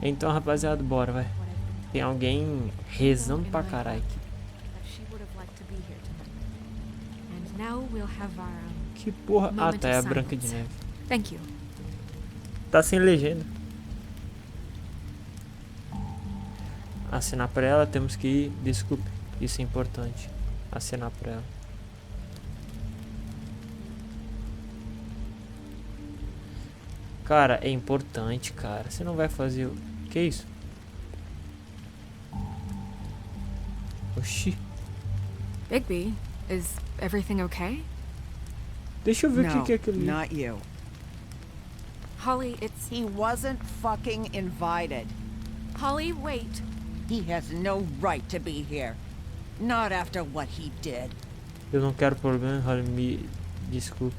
Então, rapaziada, bora, vai. Tem alguém rezando pra caralho aqui. Que porra? Ah, tá, é a Branca de Neve. Tá sem legenda. Assinar pra ela, temos que ir. Desculpe, isso é importante. Assinar pra ela. Cara, é importante, cara. Você não vai fazer o... Que isso? Oxi. Bigby, is everything okay? Deixa eu ver o que é aquilo ali. Not you. Holly, it's... He wasn't fucking invited. Holly, wait. He has no right to be here. Not after what he did. Eu não quero problema, Holly, me desculpe.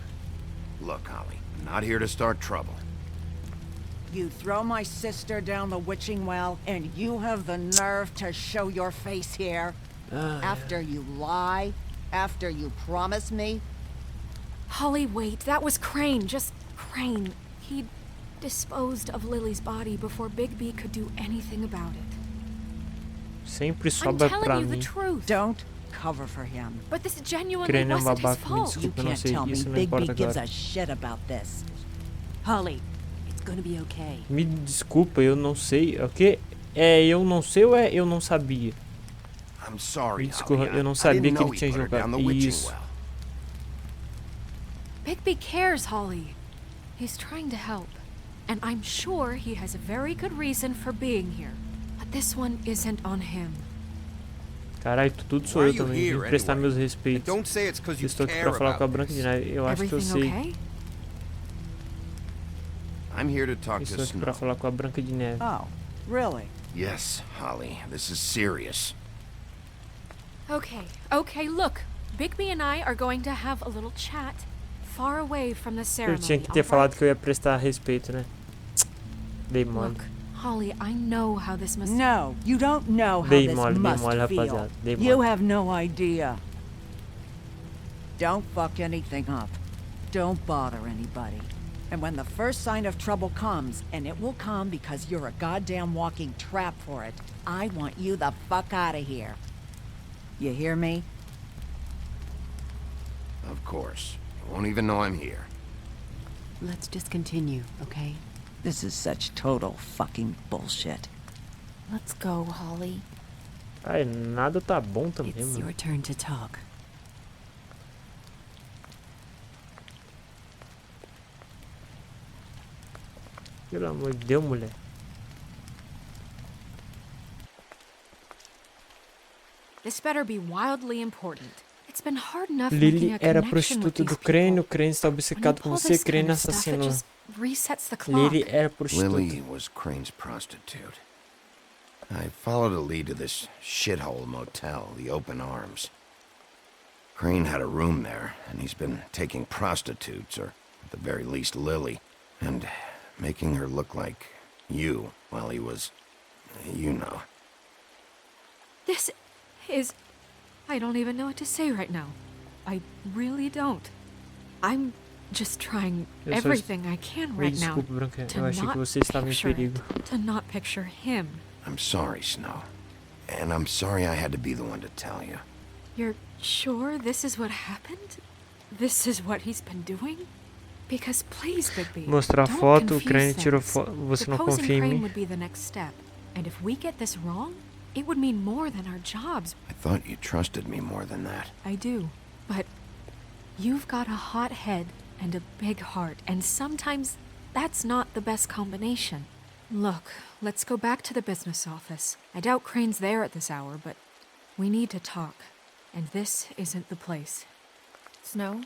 Look, Holly, I'm not here to start trouble. You throw my sister down the witching well, and you have the nerve to show your face here? After you lie? After you promise me? Holly, wait. That was Crane. Just Crane. He disposed of Lily's body before Bigby could do anything about it. Sempre I'm sobra pra telling you the mim. truth. Don't cover for him. But this genuinely Crane é um wasn't his babaca, me fault. You desculpa, eu não can't sei, tell me isso não Bigby importa gives agora. a shit about this. Holly, it's gonna be okay. Me desculpa, eu não sei. O quê? É, eu não sei ou é eu não sabia? I'm sorry, Me desculpa, Holly. eu não I sabia didn't que know ele he tinha put her down jogado. the witching Isso. well. Bigby cares, Holly. He's trying to help. And I'm sure he has a very good reason for being here. But this one isn't on him. Caralho, tudo sou Why eu are you também. Vim here prestar anyway? meus respeitos. Don't say it's because Eu you estou aqui care pra falar com a about Branca de this. Neve. Eu acho que eu Everything sei. okay? I'm here to talk to Estou aqui pra Snow. falar com a Branca de Neve. Oh, really? Yes, Holly, this is serious. Okay, look. Bigby and I are going to have a little chat far away from the Eu ceremony. tinha que ter all falado right? que eu ia prestar respeito, né? Dei mole. Look, Holly, I know how this must... No, you don't know how Dei this mole, must feel. rapaziada. Dei You mole. have no idea. Don't fuck anything up. Don't bother anybody. And when the first sign of trouble comes, and it will come because you're a goddamn walking trap for it, I want you the fuck out of here. You hear me? Of course. You won't even know I'm here. Let's just continue, okay? This is such total fucking bullshit. Let's go, Holly. Ai, nada tá bom também, It's mano. your turn to talk. Pelo amor de Deus, mulher. This better be wildly important. It's been hard enough Lily making a era connection with prostituta these do Crane, o people. Crane está When you obcecado pull com você, this Crane kind of stuff, it assassinou. just resets the clock. Lily era prostituta. Lily was Crane's prostitute. I followed a lead to this shithole motel, the Open Arms. Crane had a room there, and he's been taking prostitutes, or at the very least Lily, and making her look like you while he was, you know. This is... I don't even know what to say right now. I really don't. I'm just trying Eu só everything I can Me right now desculpe, Branca. to Eu achei que not você estava em picture perigo. it, to not picture him. I'm sorry, Snow. And I'm sorry I had to be the one to tell you. You're sure this is what happened? This is what he's been doing? Because please, Bigby, Mostrar a don't foto, o confuse Crane tirou things. foto. Você não Deposing confia em Crane mim? would be the next step. And if we get this wrong, it would mean more than our jobs. I thought you trusted me more than that. I do. But you've got a hot head and a big heart, and sometimes that's not the best combination. Look, let's go back to the business office. I doubt Crane's there at this hour, but we need to talk. And this isn't the place. Snow,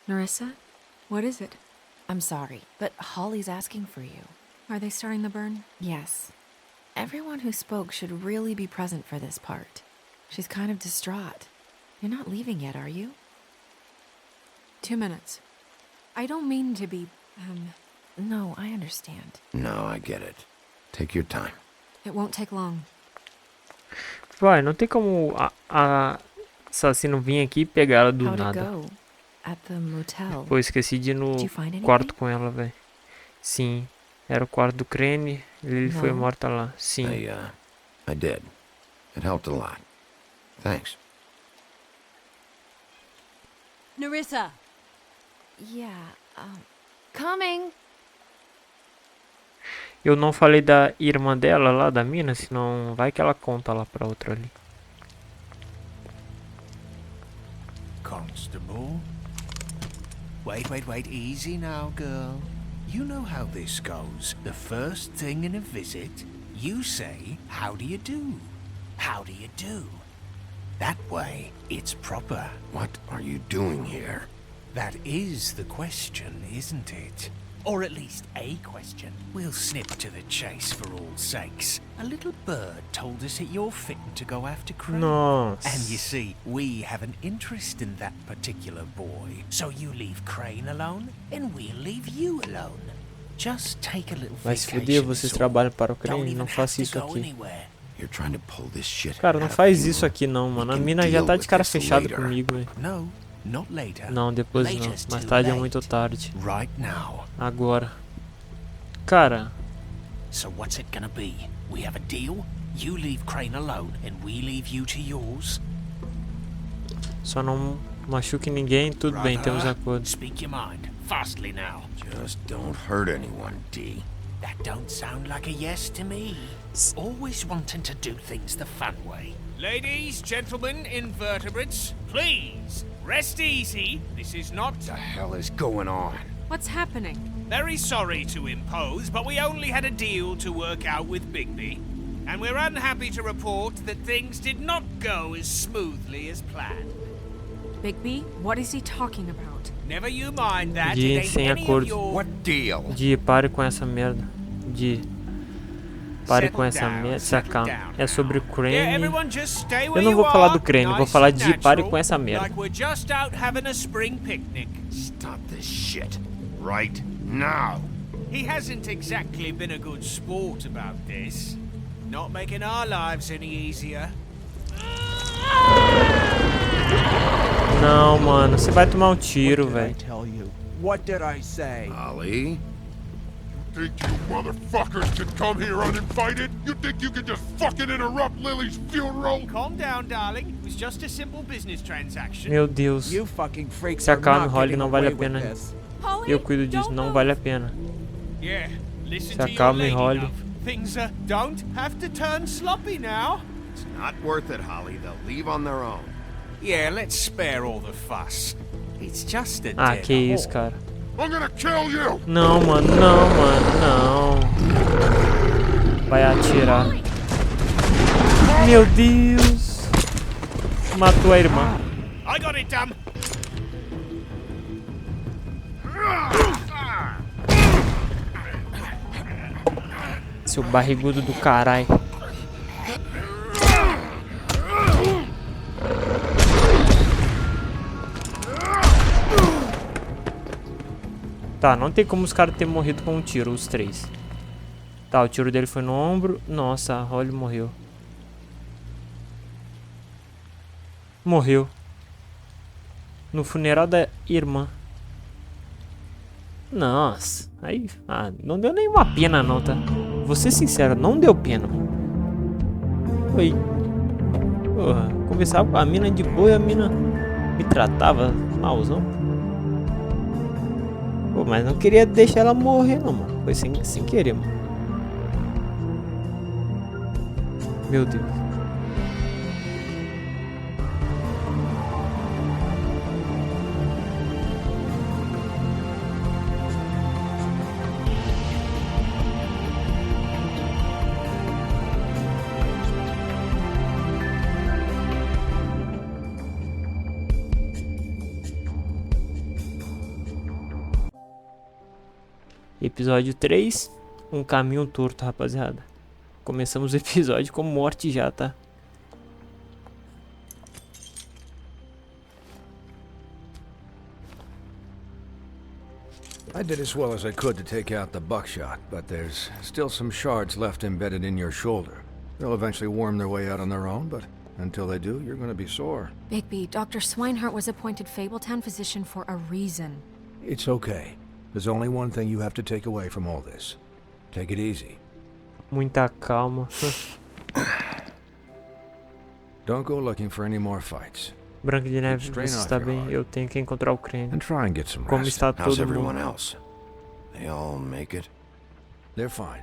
Narissa, what is it? I'm sorry, but Holly's asking for you. Are they starting the burn? Yes. Everyone who spoke should really be present for this part. She's kind of distraught. You're not leaving yet, are you? 2 minutes. I don't mean to be, No, I understand. No, I get it. Take your time. it won't take long. Vai, não tem como a assassino vir aqui e pegar ela do How'd it nada. go? At the motel? Pô, esqueci de ir no Did you find anything? quarto com ela, velho. Sim. Era o quarto do Crane. Ele foi Não. morta lá. Sim. I did. It helped a lot. Thanks. Nerissa! Yeah, coming. Eu não falei da irmã dela lá, da mina, senão vai que ela conta lá pra outra ali. Constable? Wait, easy now, girl. You know how this goes. The first thing in a visit, you say, how do you do? How do you do? That way, it's proper. What are you doing here? That is the question, isn't it? Or at least a question. We'll snip to the chase for all sakes. A little bird told us that you're fitting to go after Crane. Nossa. And you see, we have an interest in that particular boy. So you leave Crane alone, and we'll leave you alone. Just take a little Vai se vacation. fuder, vocês so trabalham para o don't Crane, even não have faça to isso go aqui. anywhere. You're trying to pull this shit Cara, não out of faz you. isso aqui não, mano. A We can mina já deal tá de with cara this fechada later. comigo, velho. No, not later. Não, depois não. Later's Mais too tarde é late. muito tarde. Right now. Agora. Cara, So what's it gonna be? We have a deal? You leave Crane alone, and we leave you to yours? só não machuque ninguém, tudo bem, temos Brother, acordo. speak your mind, fastly now. Just don't hurt anyone, D. That don't sound like a yes to me. Always wanting to do things the fun way. Ladies, gentlemen, invertebrates, please, rest easy. This is not... What the hell is going on? What's happening? Very sorry to impose, but we only had a deal to work out with Bigby. And we're unhappy to report that things did not go as smoothly as planned. Bigby, what is he talking about? Never you mind that. Di, It ain't sem any of acordo. your... What deal? Di, pare com essa merda. Di, pare com essa merda. Se acalma. É sobre o Yeah, Crane. everyone just stay Eu where não you vou falar are, do Crane, eu vou nice falar and de pare natural, com essa merda. Like we're just out having a spring picnic. Stop this shit. Right now. He hasn't exactly been a good sport about this. Not making our lives any easier. Não, mano, você vai tomar um tiro, velho. Tell you. What did I say? Ollie? Think you motherfuckers can come here uninvited? You think you can just fucking interrupt Lily's funeral? Calm down, darling. It was just a simple business transaction. Meu Deus. You fucking freaks Se are acalme, not Holly, getting não vale a away with pena. this. Holly, Eu cuido disso, don't não move. vale a pena. Yeah, listen Se to your acalme, lady Holly. love. Things don't have to turn sloppy now. It's not worth it, Holly. They'll leave on their own. Yeah, let's spare all the fuss. It's just a Ah, dead que isso, horse. cara. I'm gonna kill you! Não, mano, não. Vai atirar. Meu Deus. Matou a irmã. I got it, damn. Seu barrigudo do caralho. Tá, não tem como os caras terem morrido com um tiro, os três. Tá, o tiro dele foi no ombro. Nossa, a Holly morreu. Morreu. No funeral da irmã. Nossa, aí... Ah, não deu nenhuma pena não, tá? Vou ser sincero, não deu pena. Foi... Porra, conversava com a mina de boa e a mina me tratava malzão. Pô, mas não queria deixar ela morrer não, mano. Foi sem querer, mano. Meu Deus. Episódio 3, um caminho torto, rapaziada. Começamos o episódio com morte já, tá? I did as well as I could to take out the buckshot, but there's still some shards left embedded in your shoulder. They'll eventually worm their way out on their own, but until they do, you're gonna be sore. Bigby, Dr. Swinehart was appointed Fabletown physician for a reason. It's okay. There's only one thing you have to take away from all this. Take it easy. Muita calma. Don't go looking for any more fights. Branca de Neve, Strain você off está your bem? heart. Eu tenho que encontrar o crânio. And try and get some Como rest. está How's todo everyone mundo? else? They all make it? They're fine.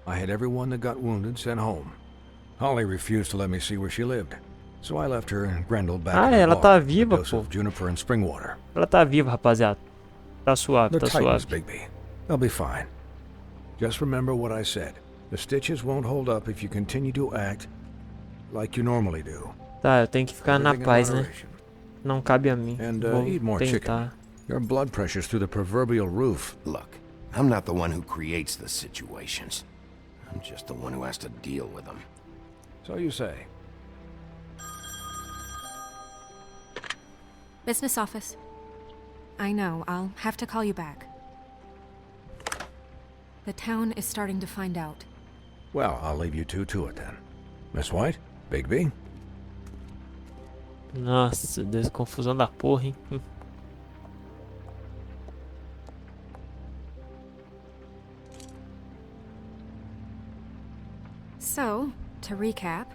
I had everyone that got wounded sent home. Holly refused to let me see where she lived, so I left her and Grendel back Ah, in her ela bar tá with a viva, dose pô. of juniper and spring water. Ela tá viva, rapaziada. Tá suave, They're tá titans, suave. Bigby. They'll be fine. Just remember what I said. The stitches won't hold up if you continue to act like you normally do. Tá, eu tenho que ficar na Everything in paz, né? moderation. Não cabe a mim. And Vou eat more chicken. tentar. Your blood pressure's through the proverbial roof. Look, I'm not the one who creates the situations. I'm just the one who has to deal with them. So you say. Business office. I know, I'll have to call you back. The town is starting to find out. Well, I'll leave you two to it then. Miss White? Bigby? Nossa, Deus, confusão da porra, hein? So, to recap,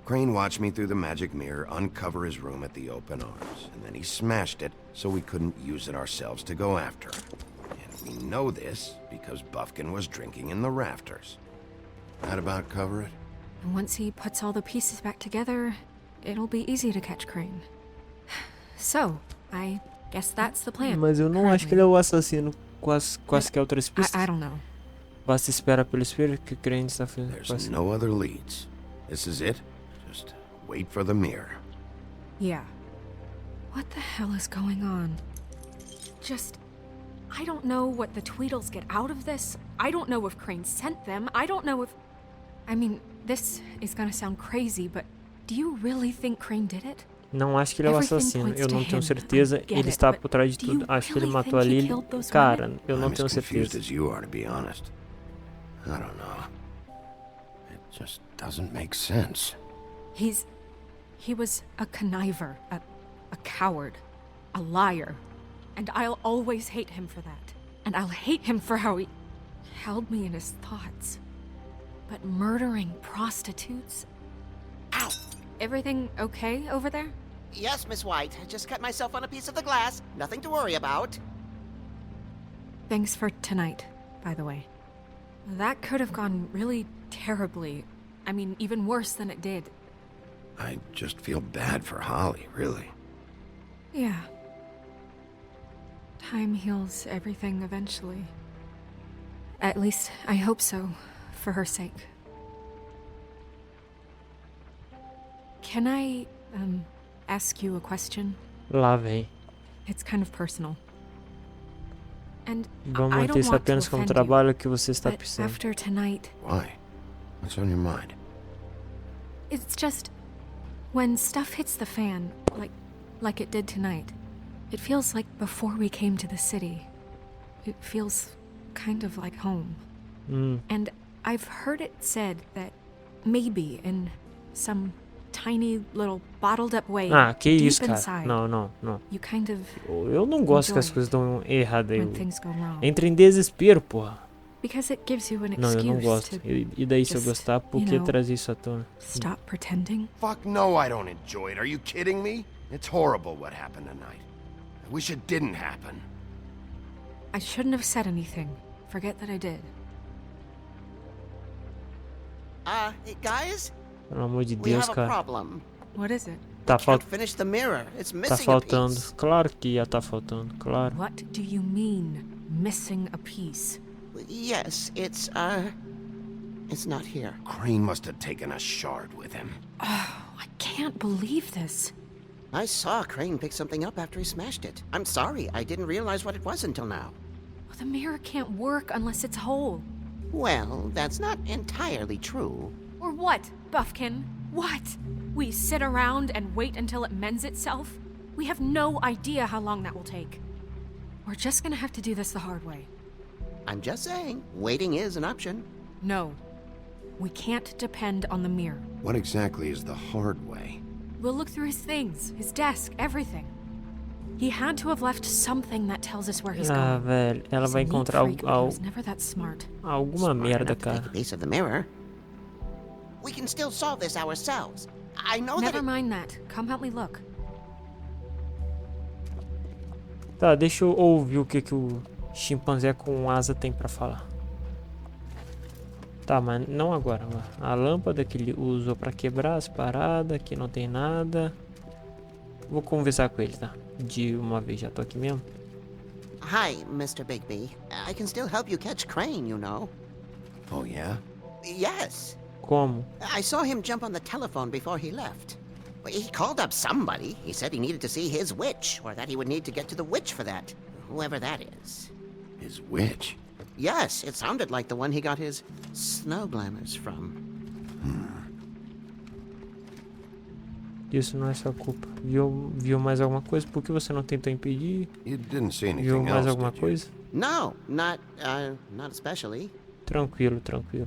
Crane watched me through the magic mirror uncover his room at the open arms, and then he smashed it so we couldn't use it ourselves to go after him. And we know this because Buffkin was drinking in the rafters. That about cover it? and once he puts all the pieces back together, it'll be easy to catch Crane. So, I guess that's the plan. Mas eu não acho que ele é o assassino com as que outras pistas. I don't know. Basta esperar pelo espelho que o crente está fazendo. There's no other leads. This is it. Just wait for the mirror. Yeah. What the hell is going on? I don't know what the Tweedles get out of this. I don't know if Crane sent them. I don't know if... I mean, this is gonna sound crazy, but do you really think Crane did it? Não acho que ele é o Everything assassino. points Eu to não tenho him. certeza. I get Ele it, está but por trás de do you tudo. Acho que ele really matou a think he Lily. killed those Cara, women? eu não I'm tenho as confused certeza. as you are, to be honest. I don't know. It just doesn't make sense. He was a conniver, a coward, a liar. And I'll always hate him for that. And I'll hate him for how he held me in his thoughts. But murdering prostitutes? Ow! Everything okay over there? Yes, Miss White. I just cut myself on a piece of the glass. Nothing to worry about. Thanks for tonight, by the way. That could have gone really terribly. I mean, even worse than it did. I just feel bad for Holly, really. Yeah. Time heals everything eventually. At least, I hope so, for her sake. Can I, ask you a question? Lá vem. It's kind of personal. And Vamos I manter don't isso want to apenas como offend you, trabalho que você está but precisando. after tonight, Why? What's on your mind? it's just when stuff hits the fan, like it did tonight. It feels like before we came to the city. It feels kind of like home. And I've heard it said that maybe in some tiny little bottled up way, Ah, que deep isso, cara. inside, Não. you kind of Eu não gosto que as enjoy coisas dão errado aí. when things go wrong. Entra em desespero, porra. Because it gives you an Não, eu não excuse gosto. to E daí se eu just, gostar, por you que know, trazer isso à tona? stop pretending. Fuck no, I don't enjoy it. Are you kidding me? It's horrible what happened tonight. I wish it didn't happen. I shouldn't have said anything. Forget that I did. Hey, guys? Pelo amor de We Deus, have a cara. problem. What is it? Tá, Can't finish the mirror. It's tá missing a faltando. piece. Claro que ia tá faltando. Claro. What do you mean, missing a piece? Yes, it's not here. Crane must have taken a shard with him. I can't believe this. I saw Crane pick something up after he smashed it. I'm sorry, I didn't realize what it was until now. The mirror can't work unless it's whole. Well, that's not entirely true. Or what, Buffkin? What? We sit around and wait until it mends itself? We have no idea how long that will take. We're just gonna have to do this the hard way. I'm just saying, waiting is an option. No. We can't depend on the mirror. What exactly is the hard way? We'll look through his things, his desk, everything. He had to have left something that tells us where he's Ah, going. velho. Ela He's vai a neat encontrar freak, but he was never that smart. alguma Smart merda, enough to take cara. a piece of the mirror. We can still solve this ourselves. I know Never that. mind that. Come help me look. Tá, deixa eu ouvir o que o chimpanzé com asa tem pra falar. Tá, mas não agora. A lâmpada que ele usou pra quebrar as paradas, aqui não tem nada. Vou conversar com ele, tá? De uma vez, já tô aqui mesmo. Hi, Mr. Bigby. I can still help you catch Crane, you know. Oh, yeah? Yes. Como? I saw him jump on the telephone before he left. He called up somebody. He said he needed to see his witch, or that he would need to get to the witch for that. Whoever that is. His witch? Yes, it sounded like the one he got his snow glamours from. Isso não é sua culpa. Viu mais alguma coisa? Por que você não tentou impedir? You didn't see Viu anything mais else, alguma did you? coisa? No, not especially. Tranquilo, tranquilo.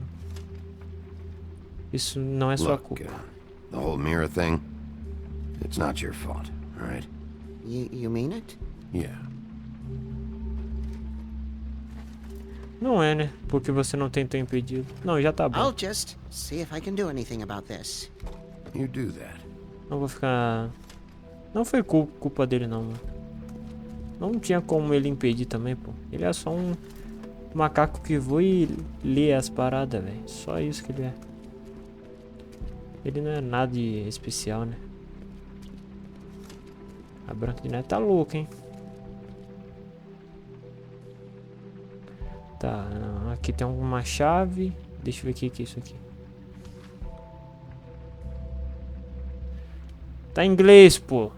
Isso não é sua Look, culpa. the whole mirror thing, it's not your fault, all right? You mean it? Yeah. Não é, né? Porque você não tentou impedir. Não, já tá bom. I'll just see if I can do anything about this. You do that. Não vou ficar... Não foi culpa dele, não, mano. Não tinha como ele impedir também, pô. Ele é só um macaco que voa e lê as paradas, velho. Só isso que ele é. Ele não é nada de especial, né? A Branca de Neve tá louca, hein? Tá, aqui tem alguma chave. Deixa eu ver o que é isso aqui. Tá em inglês, pô.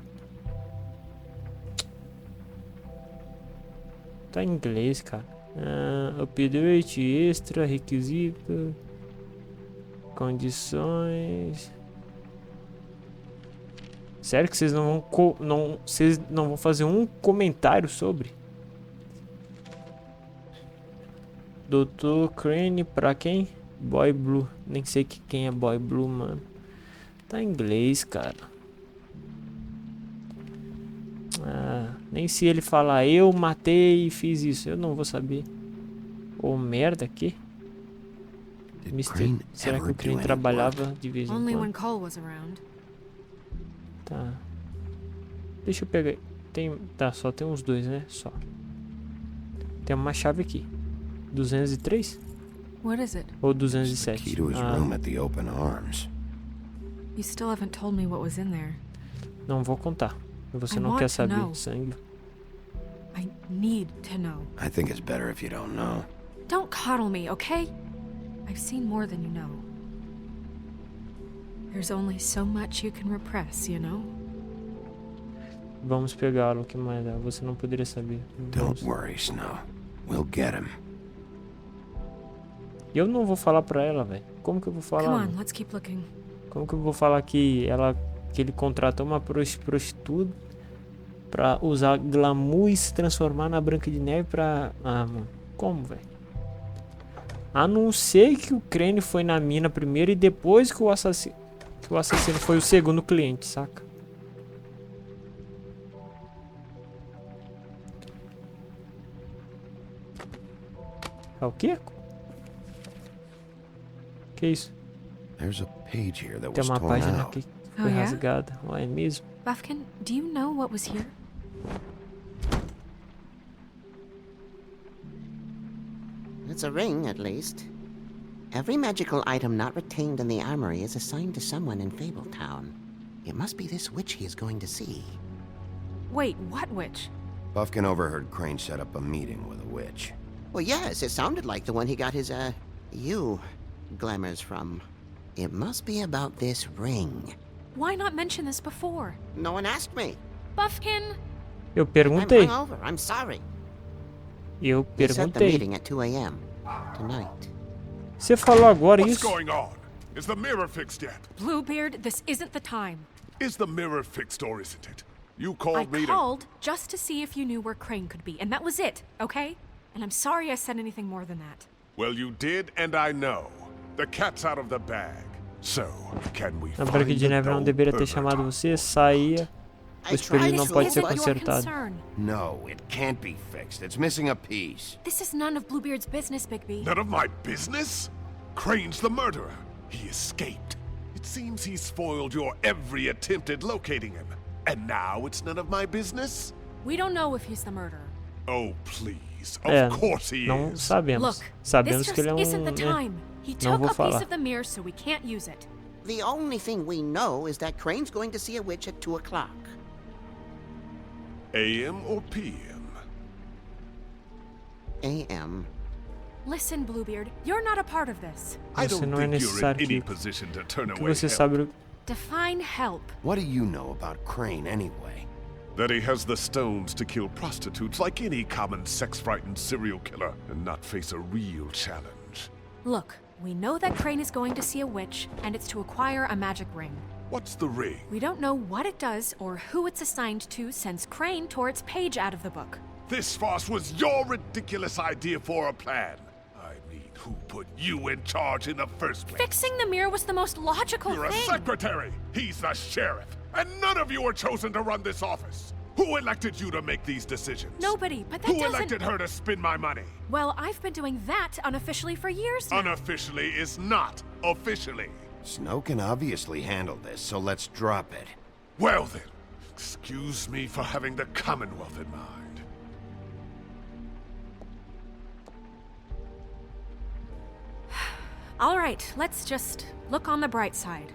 Tá em inglês, cara. Update extra, requisito, condições. Sério que vocês vocês não vão fazer um comentário sobre? Dr. Crane pra quem? Boy Blue. Nem sei quem é Boy Blue, mano. Tá em inglês, cara. Nem se ele falar eu matei e fiz isso, eu não vou saber. Ô, merda, aqui. Será que o Crane trabalhava de vez em Only when quando? Cole was around. Tá. Deixa eu pegar. Tá, só tem uns dois, né? Só. Tem uma chave aqui. 203? What is it? Ou It's the 207? key to his room at the open arms. You still haven't told me what was in there. Não vou contar. Você I não want quer to saber. know. Sangue. I need to know. I think it's better if you don't know. Don't coddle me, okay? I've seen more than you know. There's only so much you can repress, you know? Vamos pegá-lo, o que mais dá? Você não poderia saber. Don't worry, Snow. We'll get him. Eu não vou falar pra ela, velho. Como que eu vou falar? Come mano? on, let's keep looking. Como que eu vou falar que ele contratou uma prostituta pra usar glamour e se transformar na Branca de Neve pra... Ah, mano. Como, velho? A não ser que o Crane foi na mina primeiro e depois que o assassino foi o segundo cliente, saca? É o quê? Que isso? There's a page here that Tem was uma torn página out. aqui que Oh, foi yeah? rasgada. Não é mesmo? Buffkin, do you know what was here? It's a ring, at least. Every magical item not retained in the armory is assigned to someone in Fabletown. It must be this witch he is going to see. Wait, what witch? Buffkin overheard Crane set up a meeting with a witch. Well, yes, it sounded like the one he got his, glamours from. It must be about this ring. Why not mention this before? No one asked me. Buffkin! Eu I'm perguntei. hungover. I'm sorry. Eu He set the perguntei. meeting at 2 a.m. tonight. Você falou agora What's isso? going on? Is the mirror fixed yet? Bluebeard, this isn't the time. Is the mirror fixed or isn't it? You I called me to... called just to see if you knew where Crane could be, and that was it, okay? And I'm sorry I said anything more than that. Well, you did, and I know. The cat's out of the bag. So, can we A Branca find de the Neve não dull deveria ter pervert? chamado você. Saia O espelho não pode ser Isn't your consertado. concern. No, it can't be fixed. It's missing a piece. This is none of Bluebeard's business, Bigby. None of my business? Crane's the murderer. He escaped. It seems he spoiled your every attempt at locating him. And now it's none of my business? We don't know if he's the murderer. Oh, please. É, Of course he não is. sabemos. Look, Sabemos this que ele é just isn't the né? time. He Não took vou a piece falar. of the mirror, so we can't use it. The only thing we know is that Crane's going to see a witch at 2 o'clock. AM or PM? A.M. Listen, Bluebeard, you're not a part of this. I Você don't não é think you're in necessário, any Kiko. position to turn O que away você help. sabe? Define help. What do you know about Crane anyway? That he has the stones to kill prostitutes like any common sex-frightened serial killer and not face a real challenge. Look, we know that Crane is going to see a witch, and it's to acquire a magic ring. What's the ring? We don't know what it does or who it's assigned to since Crane tore its page out of the book. This farce was your ridiculous idea for a plan. I mean, who put you in charge in the first place? Fixing the mirror was the most logical You're a thing. secretary. He's the sheriff. And none of you were chosen to run this office. Who elected you to make these decisions? Nobody, but that Who doesn't... elected her to spend my money? Well, I've been doing that unofficially for years now. Unofficially is not officially. Snow can obviously handle this, so let's drop it. Well then, excuse me for having the Commonwealth in mind. All right, let's just look on the bright side.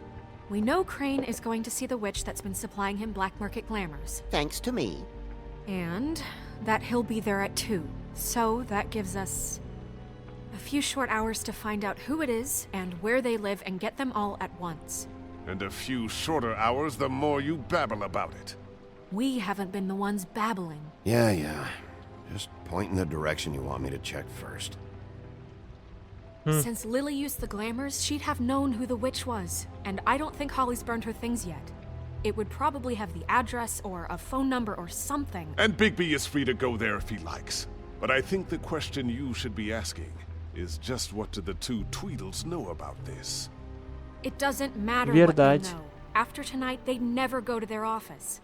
We know Crane is going to see the witch that's been supplying him black market glamours. Thanks to me. And that he'll be there at 2. So that gives us a few short hours to find out who it is and where they live and get them all at once. And a few shorter hours the more you babble about it. We haven't been the ones babbling. Yeah. Just point in the direction you want me to check first. Since Lily used the glamours, she'd have known who the witch was. And I don't think Holly's burned her things yet. It would probably have the address or a phone number or something. And Bigby is free to go there if he likes. But I think the question you should be asking is just what do the two Tweedles know about this? It doesn't matter what they Verdade. know. After tonight, they'd never go to their office.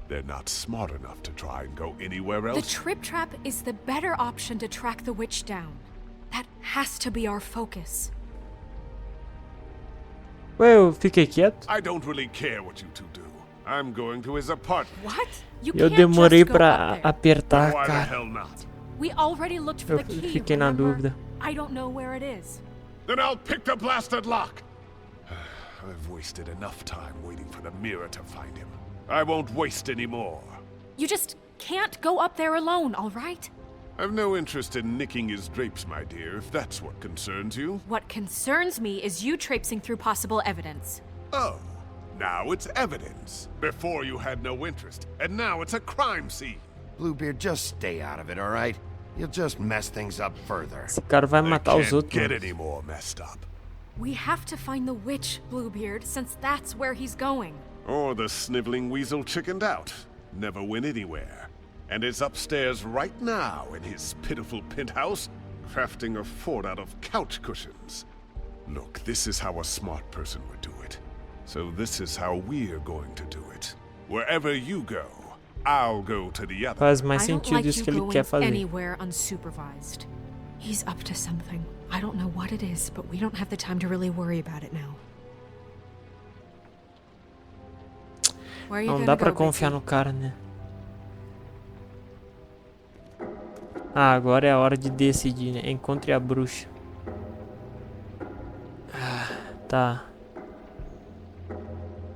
They're not smart enough to try and go anywhere The else. Trip Trap is the better option to track the witch down. That has to be our focus. Ué, eu fiquei quieto. I don't really care what you two do. I'm going to his apartment. What? You Eu can't demorei just go pra up there. apertar, Why the cara. hell not? We already looked for Eu the key, fiquei na remember? dúvida. I don't know where it is. Then I'll pick the blasted lock. I've wasted enough time waiting for the mirror to find him. I won't waste any more. You just can't go up there alone, all right? I've no interest in nicking his drapes, my dear, if that's what concerns you. What concerns me is you traipsing through possible evidence. Oh, now it's evidence. Before you had no interest, and now it's a crime scene. Bluebeard, just stay out of it, all right? You'll just mess things up further. Esse cara vai They matar os can't outros. get mano. any more messed up. We have to find the witch, Bluebeard, since that's where he's going. Or the sniveling weasel chickened out, never went anywhere, and is upstairs right now in his pitiful penthouse, crafting a fort out of couch cushions. Look, this is how a smart person would do it. So this is how we're going to do it. Wherever you go, I'll go to the other. Faz mais I don't sentido like isso you que ele going quer fazer. anywhere unsupervised. He's up to something. I don't know what it is, but we don't have the time to really worry about it now. Where are you Não gonna dá pra go, confiar Bitsy? no cara, né? Ah, agora é a hora de decidir, né? Encontre a bruxa. Ah, tá.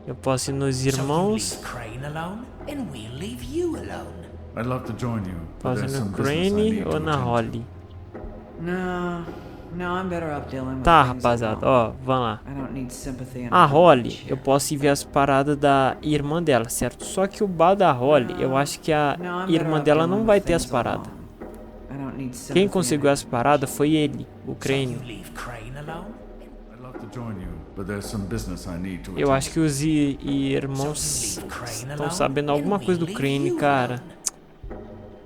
Eu posso ir nos irmãos. Crane alone, and we'll leave you alone. I'd love to join you, but Posso ir there's no some business I Crane need ou to na attend to. Holly. No, I'm better up dealing with Tá, things at rapaziada, home. ó, vamos lá. I don't need sympathy and A Holly, privilege. eu posso ir ver as paradas da irmã dela, certo? Só que o bar da Holly, eu acho que a No, I'm better irmã up dela dealing não with vai ter as things paradas. alone. I don't need sympathy Quem and conseguiu as paradas foi ele, o So Crane. you leave Crane alone? I'd love to join you, but there's some business I need to Eu attend acho que os irmãos So you leave Crane estão alone, sabendo and alguma coisa do we'll Crane, leave you cara. alone.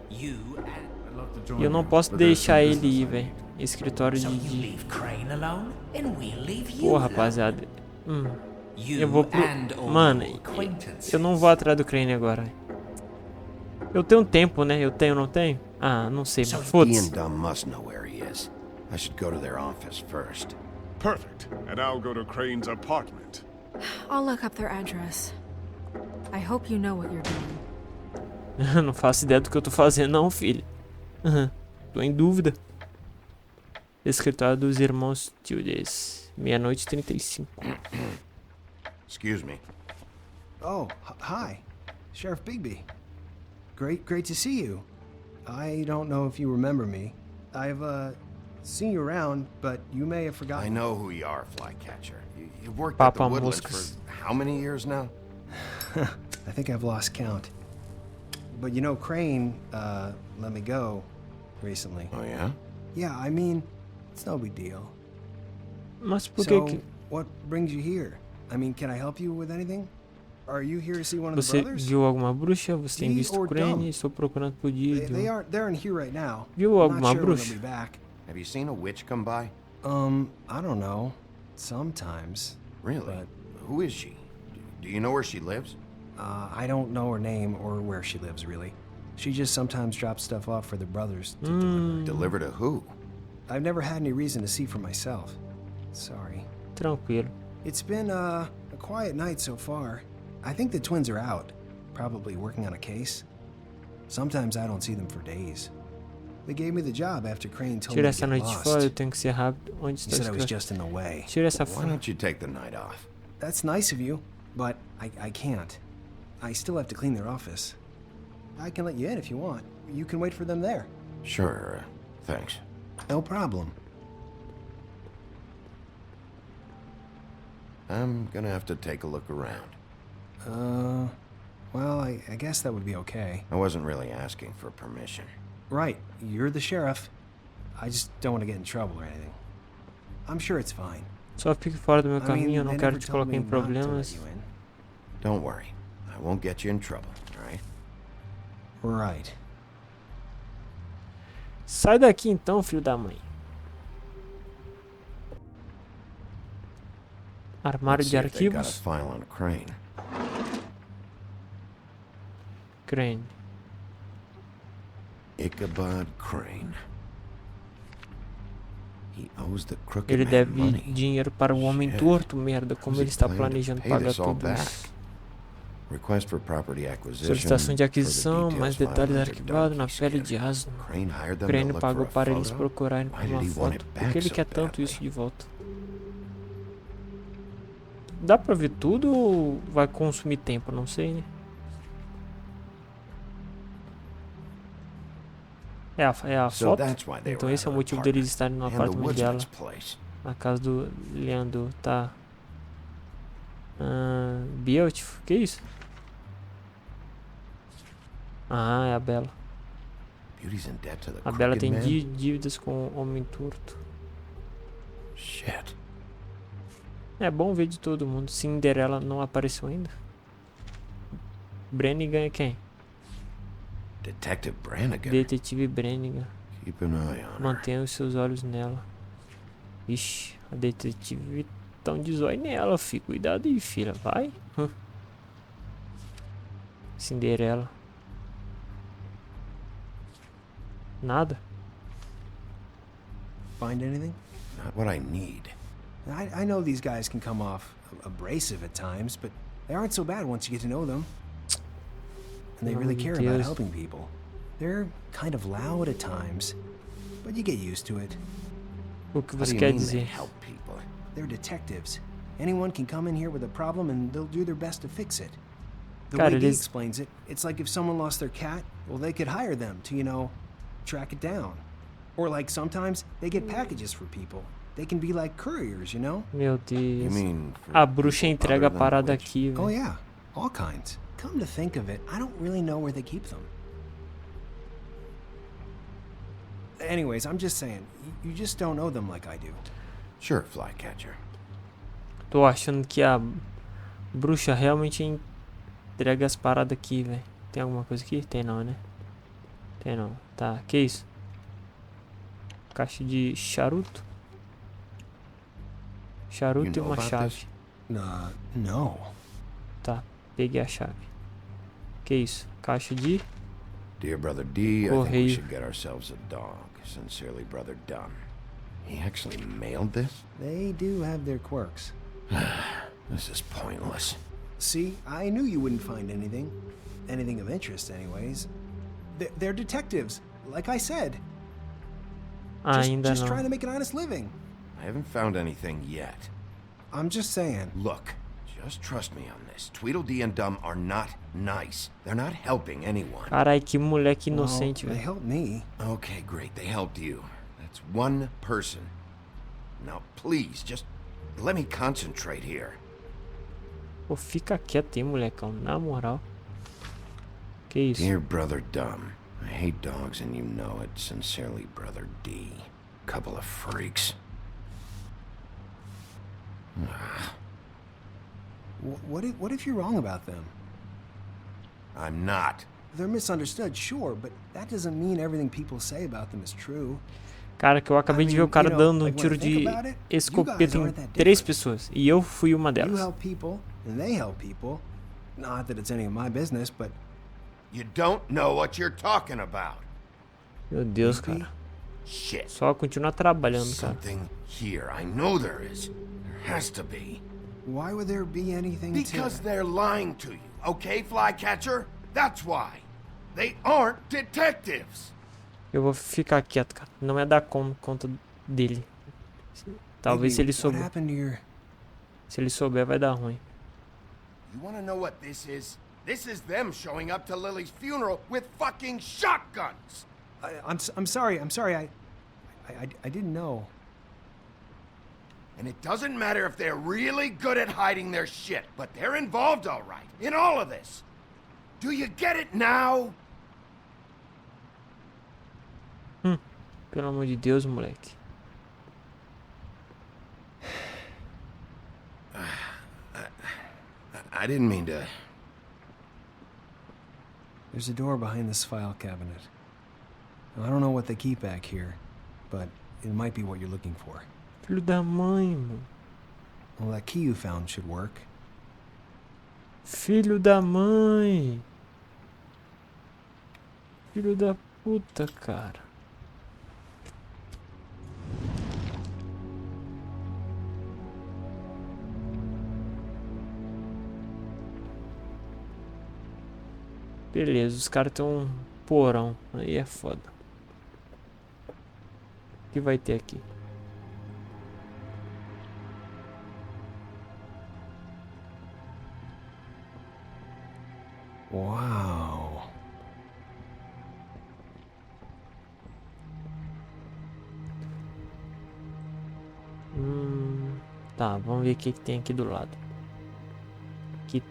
You and I'd love to join E eu não you, posso but there's deixar some ele business ir, I velho. Escritório so you de... leave Crane alone, and we'll leave you Pô, alone. rapaziada. Eu vou pro... Mano, eu não vou atrás do Crane agora. Eu tenho tempo, né? Eu tenho, não tenho? Ah, não sei, mas He foda-se. and Dumb must know where he is. I should go to their office first. Perfect. And I'll go to Crane's apartment. I'll look up their address. I hope you know what you're doing. Não faço ideia do que eu tô fazendo, não, filho. Tô em dúvida. Escritório dos irmãos Tildes. 00:35. Excuse me. Oh, hi. Sheriff Bigby. Great to see you. I don't know if you remember me. I've, seen you around, but you may have forgotten. I know who you are, Flycatcher. You've worked Papa at the Woodlands Moscas. for how many years now? I think I've lost count. But you know, Crane, let me go recently. Oh, yeah? Yeah, I mean, it's no big deal. Mas por So, que what brings you here? I mean, can I help you with anything? Are you here to see one of the você brothers? viu alguma bruxa? Você tem Dee visto or Crane? Dumb? Estou procurando por They aren't here right now. Viu I'm alguma not sure when bruxa? they'll be back. Have you seen a witch come by? I don't know. Sometimes. Really? But- Who is she? Do you know where she lives? I don't know her name or where she lives, really. She just sometimes drops stuff off for the brothers to deliver. Deliver to who? I've never had any reason to see for myself. Sorry. Tranquilo. It's been, a quiet night so far. I think the twins are out, probably working on a case. Sometimes I don't see them for days. They gave me the job after Crane told me Tira to essa get noite lost. fora, eu tenho que ser rápido. Onde He está o said I was escritório? just in the way. Tira essa Why fora. don't you take the night off? That's nice of you, but I can't. I still have to clean their office. I can let you in if you want. You can wait for them there. Sure, thanks. No problem. I'm gonna have to take a look around. Well, I guess that would be okay. I wasn't really asking for permission. Right, you're the sheriff. I just don't want to get in trouble or anything. I'm sure it's fine. Só fique fora do meu I mean, caminho, eu não they quero never te told colocar me em not to let problemas. you in. Don't worry. I won't get you in trouble, alright? Right. Sai daqui então, filho da mãe. Armário Let's de see if they got a arquivos. file on Crane. Crane. Ichabod Crane. He owes the crooked Ele man deve money. dinheiro para o homem Shit. torto, merda. Como How's ele he está planning to planejando pay pagar this all tudo back? isso. Request for property acquisition. Solicitação de aquisição, further mais details detalhes filed under arquivados na donkey pele skin. de asno. Crane hired them to Crane look pagou for a para eles photo? procurarem Why por did uma he want foto. it Por back que ele so quer tanto badly? isso de volta? Dá pra ver tudo ou vai consumir tempo? Não sei, né? É a So foto? that's why they Então were esse é o at her motivo deles apartment. estarem no And the apartamento dela. woodsman's place. Na casa do Leandro, tá? Beautiful, que isso? Ah, é a Bela. Beauty's in debt to the A Bela crooked tem man? dívidas com o Homem Torto. Shit. É bom ver de todo mundo. Cinderela não apareceu ainda. Brannigan é quem? Detective Brannigan. Detetive Brannigan. Keep an eye on her. Mantenha os seus olhos nela. Ixi, a detetive tão de zóio nela, fi. Cuidado aí, filha. Vai. Cinderela. Nada. Find anything? Not what I need. I know these guys can come off abrasive at times, but they aren't so bad once you get to know them. And they Oh, really care about Deus. helping people. They're kind of loud at times, but you get used to it. O que How do você you quer mean they dizer? help people? They're detectives. Anyone can come in here with a problem and they'll do their best to fix it. The God, way it he is- explains it, it's like if someone lost their cat, well, they could hire them to, track it down. Or like sometimes they get packages for people. They can be like couriers, Meu You Deus. mean for A bruxa people entrega a other than parada witch? aqui, Oh, velho. yeah. All kinds. Come to think of it, I don't really know where they keep them. Anyways, I'm just saying, you just don't know them like I do. Sure, Flycatcher. Tô achando que a bruxa realmente entrega as paradas aqui, velho. Tem alguma coisa aqui? Tem não, né? Tem não. Tá, que isso? Caixa de charuto. You Charuto e know uma about chave. this? No. Tá, peguei a chave. Que isso? Caixa de... Dear Brother D, I think we Correio. should get ourselves a dog. Sincerely, Brother Dunn. He actually mailed this? They do have their quirks. This is pointless. See, I knew you wouldn't find anything. Anything of interest, anyways. They're detectives, like I said. Ainda Just não. trying to make an honest living. I haven't found anything yet. I'm just saying. Look, just trust me on this. Tweedledee and Dum are not nice. They're not helping anyone. Carai, que moleque inocente, Well, they velho. helped me. Okay, great. They helped you. That's one person. Now, please, just let me concentrate here. Pô, fica quieto aí, molecão. Na moral. Que isso? Dear Brother Dum, I hate dogs and you know it. Sincerely, Brother D. Couple of freaks. What if you're wrong about them? I'm not. They're misunderstood, sure, but that doesn't mean everything people say about them is true. Cara, que eu acabei de ver o cara dando um tiro de you guys escopeta em aren't that 3 different. pessoas. E eu fui uma You delas. help people, and they help people. Not that it's any of my business, but You don't know what you're talking about. Meu Deus, cara. Shit. Só continuar trabalhando, cara. Something here. I know there is. There has to be. why would there be anything Because to... they're lying to you, okay, Flycatcher? That's why. They aren't detectives. Eu vou ficar quieto, cara. Não é dar conta dele. Talvez se ele What souber. happened to your... Se ele souber, vai dar ruim. You wanna know what this is? This is them showing up to Lily's funeral with fucking shotguns. I'm sorry. I didn't know. And it doesn't matter if they're really good at hiding their shit, but they're involved all right in all of this. Do you get it now? Pelo amor de Deus, moleque. I didn't mean to... There's a door behind this file cabinet. I don't know what they keep back here, but it might be what you're looking for. Filho da mãe, mano. Well, that key you found should work. Filho da mãe. Filho da puta, cara. Beleza, os caras estão um porão. Aí é foda. O que vai ter aqui? Wow. Tá, vamos ver o que tem aqui do lado. Aqui,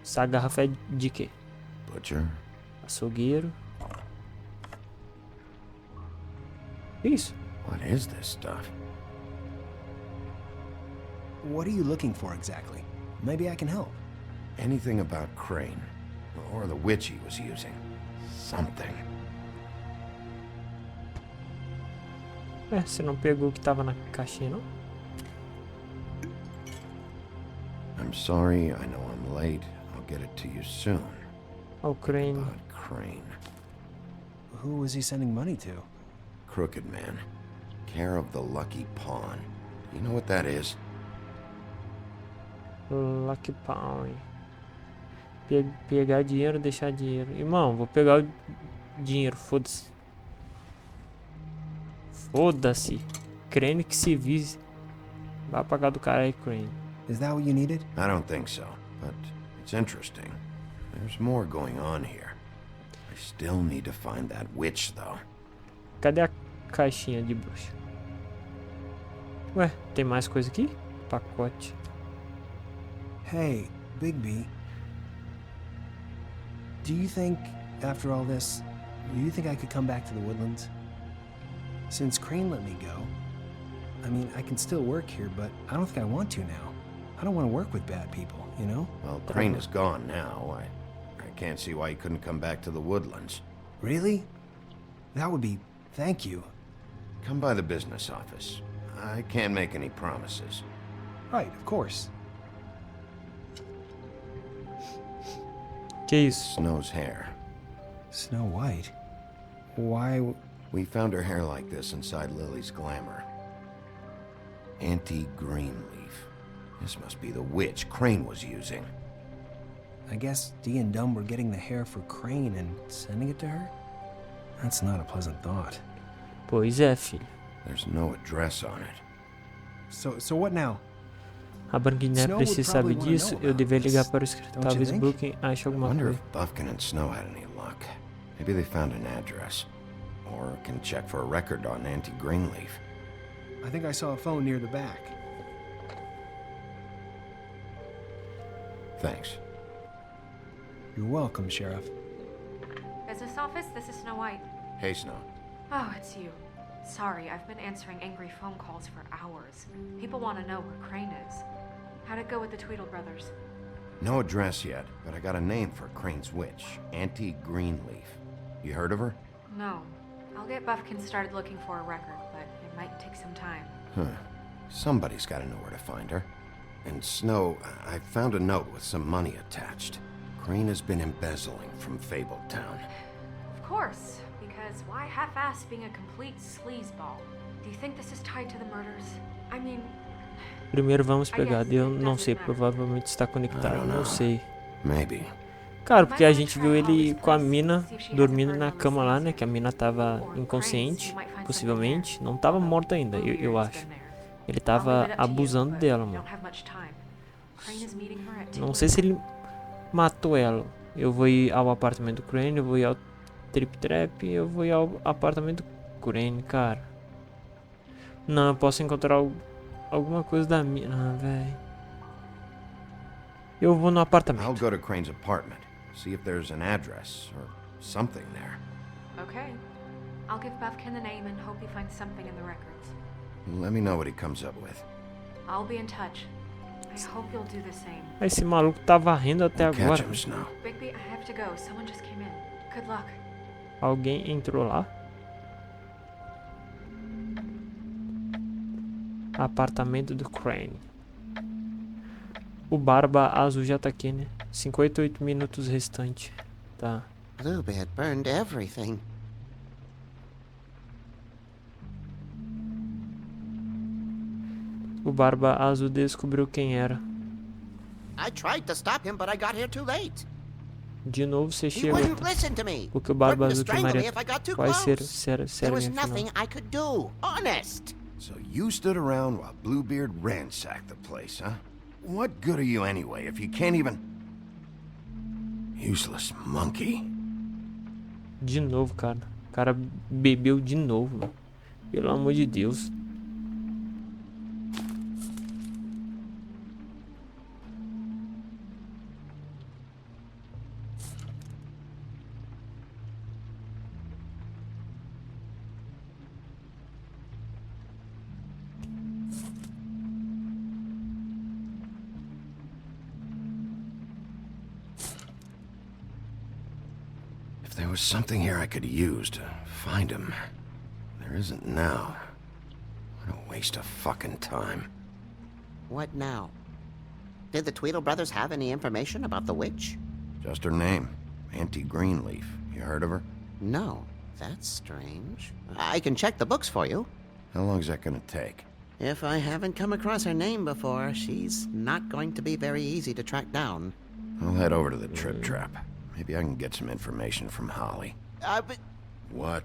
essa garrafa é de quê? Butcher? Açougueiro. Que isso? What is this stuff? What are you looking for exactly? Maybe I can help. Anything about Crane? Or the witch he was using? Something. Você não pegou o que tava na caixinha, não? I'm sorry, I know I'm late. I'll get it to you soon. Oh, Crane. But Crane. Who was he sending money to? Crooked Man. Care of the Lucky Pawn. You know what that is? Lucky Pawn. Pegar dinheiro, deixar dinheiro. Irmão, vou pegar o dinheiro, foda-se. Foda-se. Crane que se vise. Vai pagar do cara aí, Crane. Is that what you needed? I don't think so, but it's interesting. There's more going on here. I still need to find that witch, though. Cadê a caixinha de bruxa? Ué, tem mais coisa aqui? Pacote. Hey, Bigby. Do you think, after all this, do you think I could come back to the Woodlands? Since Crane let me go, I mean, I can still work here, but I don't think I want to now. I don't want to work with bad people, you know? Well, Crane is gone now. I can't see why he couldn't come back to the Woodlands. Really? That would be... Thank you. Come by the business office. I can't make any promises. Right, of course. Que isso? Snow's hair. Snow White? Why? We found her hair like this inside Lily's glamour. Anti-Greenleaf. This must be the witch Crane was using. I guess Dee and Dumb were getting the hair for Crane and sending it to her? That's not a pleasant thought. Pois é, filho. There's no address on it. So what now? A Branquinha precisa saber disso. Eu deveria ligar para o escritório. Talvez Brooklyn ache I alguma wonder coisa. if Buffkin and Snow had any luck. Maybe they found an address. Or can check for a record on Anti-Greenleaf. I think I saw a phone near the back. Thanks. You're welcome, Sheriff. Business office, this is Snow White. Hey, Snow. Oh, it's you. Sorry, I've been answering angry phone calls for hours. People want to know where Crane is. How'd it go with the Tweedle brothers? No address yet, but I got a name for Crane's witch. Anti-Greenleaf. You heard of her? No. I'll get Buffkin started looking for a record, but it might take some time. Huh. Somebody's got to know where to find her. And Snow, I found a note with some money attached. Crane has been embezzling from Fabletown. Of course, because why half-ass being a complete sleazeball? Do you think this is tied to the murders? I mean... Primeiro vamos pegar. Eu não sei, provavelmente está I conectado, don't não know. sei. Maybe. Cara, porque a gente viu ele com a mina dormindo na cama lá, né? Que a mina tava inconsciente, possivelmente. Não tava morta ainda, eu acho. Ele tava abusando dela, mano. Não sei se ele matou ela. Eu vou ir ao apartamento do Crane, eu vou ir ao Trip Trap, eu vou ir ao apartamento do Crane, cara. Não, eu posso encontrar alguma coisa da mina, velho. Eu vou no apartamento. I'll go to Crane's apartment, see if there's an address or something there. Okay. I'll give Buffkin the name and hope he finds something in the records. Let me know what he comes up with. I'll be in touch. I hope you'll do the same. Esse maluco tá varrendo até Catch agora. him, Snow. Bigby, I have to go. Someone just came in. Good luck. Alguém entrou lá. Apartamento do Crane. O Barba Azul já tá aqui, né? 58 minutos restante. Tá. Bluebeard burned everything. O Barba Azul descobriu quem era. I tried to stop him, but I got here too late. De novo você He chegou. wouldn't listen to me. Porque o Barba Threatened to Azul strangle me queimaria. if I got too Vai ser close. sério, There sério was minha nothing final. I could do. Honest. So you stood around while Bluebeard ransacked the place, huh? What good are you anyway if you can't even... Useless monkey. De novo, cara. O cara bebeu de novo, mano. Pelo amor de Deus. If there was something here I could use to find him, there isn't now. What a waste of fucking time. What now? Did the Tweedle brothers have any information about the witch? Just her name, Auntie Greenleaf. You heard of her? No. That's strange. I can check the books for you. How long is that gonna take? If I haven't come across her name before, she's not going to be very easy to track down. I'll head over to the Trip Trap. Maybe I can get some information from Holly. But What?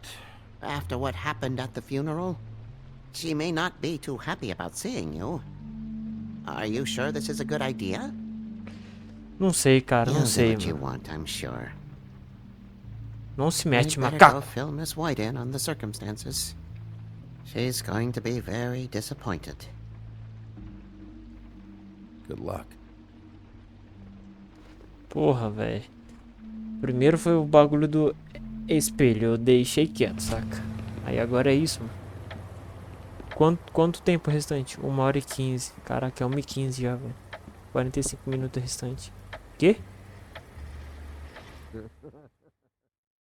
after what happened at the funeral, she may not be too happy about seeing you. Are you sure this is a good idea? Não sei, cara. Não You'll do sei, what you mano. want, I'm sure. Não se You'd mete, better go macaco. fill Miss White in on the circumstances. She's going to be very disappointed. Good luck. Porra, velho. Primeiro foi o bagulho do espelho. Eu deixei quieto, saca? Aí agora é isso, mano. Quanto tempo restante? 1h15. Caraca, é 1h15 já, velho. 45 minutos restante. Quê?